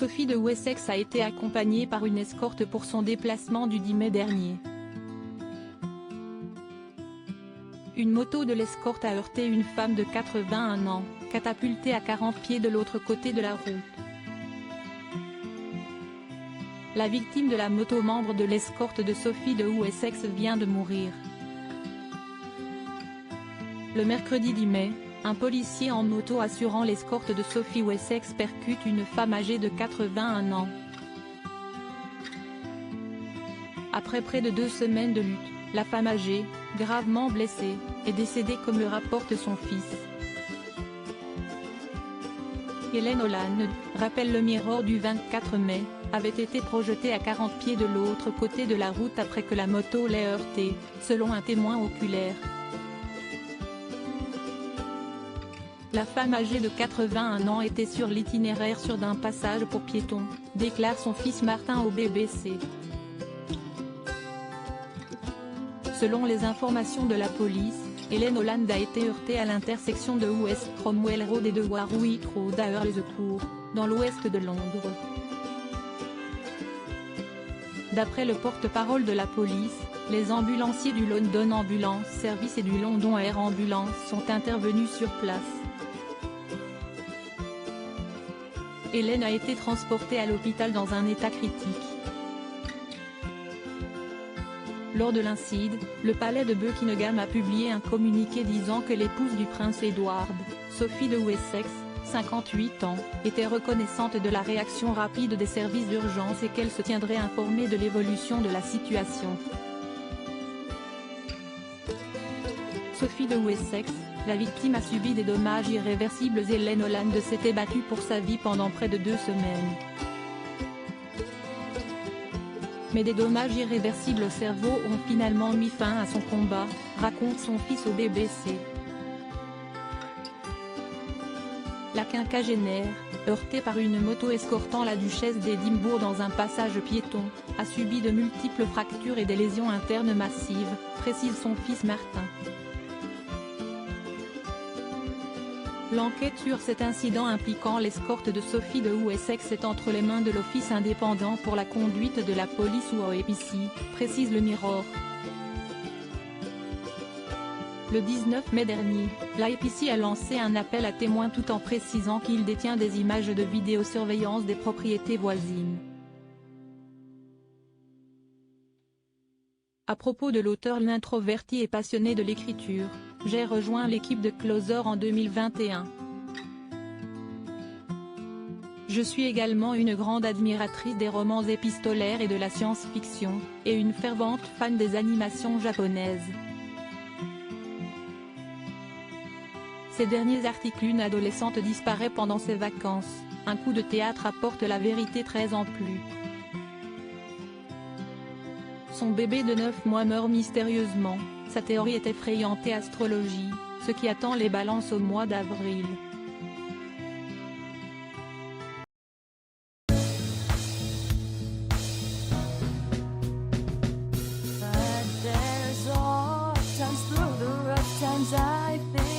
Sophie de Wessex a été accompagnée par une escorte pour son déplacement du 10 mai dernier. Une moto de l'escorte a heurté une femme de 81 ans, catapultée à 40 pieds de l'autre côté de la route. La victime de la moto, membre de l'escorte de Sophie de Wessex, vient de mourir. Le mercredi 10 mai, un policier en moto assurant l'escorte de Sophie Wessex percute une femme âgée de 81 ans. Après près de 2 semaines de lutte, la femme âgée, gravement blessée, est décédée comme le rapporte son fils. Hélène Holland, rappelle le Mirror du 24 mai, avait été projetée à 40 pieds de l'autre côté de la route après que la moto l'ait heurtée, selon un témoin oculaire. La femme âgée de 81 ans était sur l'itinéraire sur d'un passage pour piétons, déclare son fils Martin au BBC. Selon les informations de la police, Hélène Holland a été heurtée à l'intersection de West Cromwell Road et de Warwick Road à Earl's-Court, dans l'ouest de Londres. D'après le porte-parole de la police, les ambulanciers du London Ambulance Service et du London Air Ambulance sont intervenus sur place. Hélène a été transportée à l'hôpital dans un état critique. Lors de l'incident, le palais de Buckingham a publié un communiqué disant que l'épouse du prince Edward, Sophie de Wessex, 58 ans, était reconnaissante de la réaction rapide des services d'urgence et qu'elle se tiendrait informée de l'évolution de la situation. Sophie de Wessex, la victime, a subi des dommages irréversibles. Hélène Holland s'était battue pour sa vie pendant près de 2 semaines. Mais des dommages irréversibles au cerveau ont finalement mis fin à son combat, raconte son fils au BBC. La quinquagénaire, heurtée par une moto escortant la duchesse d'Édimbourg dans un passage piéton, a subi de multiples fractures et des lésions internes massives, précise son fils Martin. L'enquête sur cet incident impliquant l'escorte de Sophie de Wessex est entre les mains de l'Office indépendant pour la conduite de la police ou OAPC, précise le Mirror. Le 19 mai dernier, l'APC a lancé un appel à témoins tout en précisant qu'il détient des images de vidéosurveillance des propriétés voisines. À propos de l'auteur introverti et passionné de l'écriture, j'ai rejoint l'équipe de Closer en 2021. Je suis également une grande admiratrice des romans épistolaires et de la science-fiction, et une fervente fan des animations japonaises. Ces derniers articles: une adolescente disparaît pendant ses vacances, un coup de théâtre apporte la vérité 13 ans plus. Son bébé de 9 mois meurt mystérieusement, sa théorie est effrayante et astrologie, ce qui attend les balances au mois d'avril. But there's all times through the rough times I've been